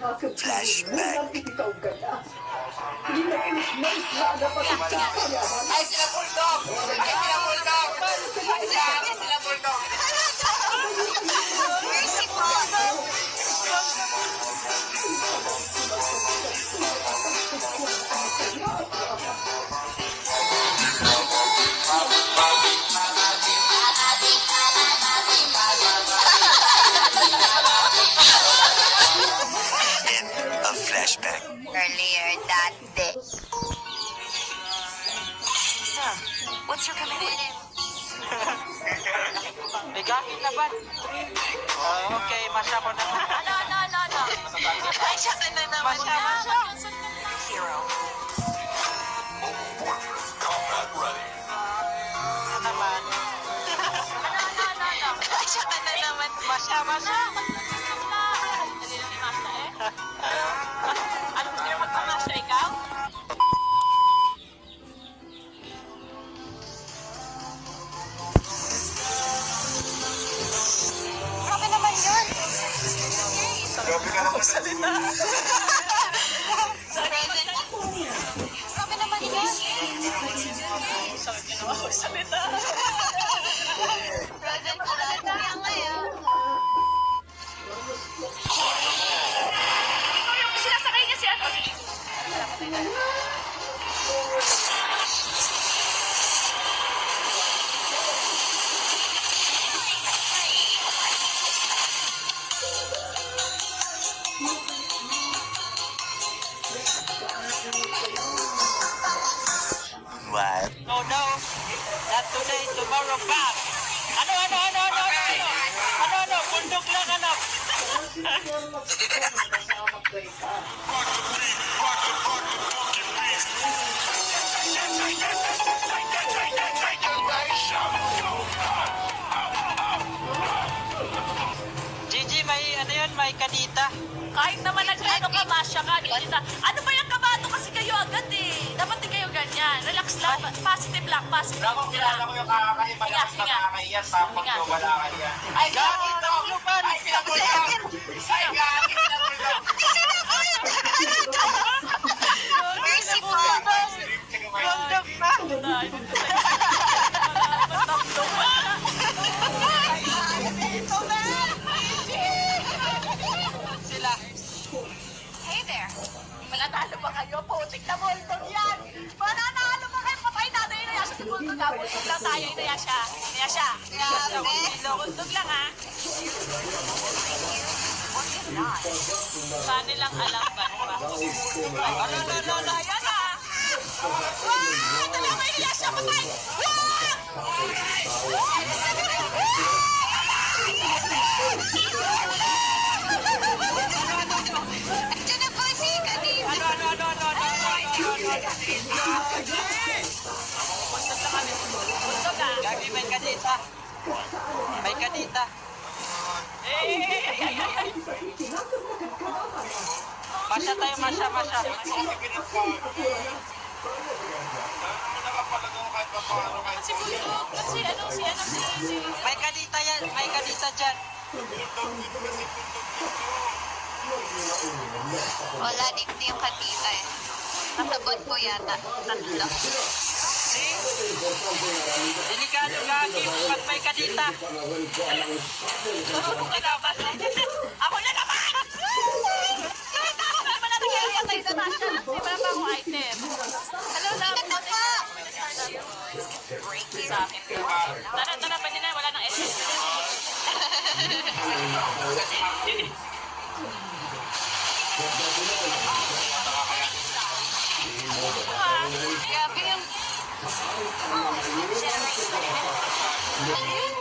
Flashback. Ay, sila bulldog! Ay, sila bulldog! Ay, sila bulldog! Mercy po. End of flashback. Earlier that day. So, what's your commitment? Bigahin na ba? Okay, masya ko na. No. Ay, siya ka na naman. Masya. Hero. Naman. Ay, siya ka na naman. Masya. Ano gusto niyo magpamasya ikaw? Grabe naman yun. Grabe ka naman sa Grabe naman yun. Rodan ko lang kaya ngayon. Yung sinasakay niya si ano? What? No. Not today, tomorrow back. Ano? Bundok lang, anak. Gigi, may kadita. Kahit naman nag-ano ka, masya ka, dito. Ano ba yung kabato kasi kayo agad eh. Dapat di kayo ganyan. Relax lang. Positive lang. Positive Ako kilala ko yung kakaiba Hinga, na hinga. kakaiyan tapos Hinga. yung wala kaya. Ay, Gagi, nakulupan. Ay, sila bulldog! Ay, gagi, sila bulldog! Mercy po. Bundok na. Sila. Hey there. Mananalo ba kayo? Putik na bulldog yan. Mananalo ba kayo? Patay natin inaya siya si bulldog ha. Bulldog lang tayo. Inaya siya. Grabe. Bulldog lang ha. Paano lang alam ba? Ano? Ayan ha. Wow! Talaga may inaya siya. Patay! Andiyan na po si kanina. Bulldog ha. Gagi, may kadita. Masya tayo, masya. Si bulldog. Si May kadita yan, may kadita dyan. Wala dito yung katita eh. Nasabot ko yata. Tatlo. See? Delikado, Gagi, pag may kadita. Ako na naman! Ano ba natin kaya yung tayo sa Masha? Di ba pa akong item? Hello, love. Ito po. Sa akin. Tara, pwede na. Wala nang essence. Grabe yung... Generation.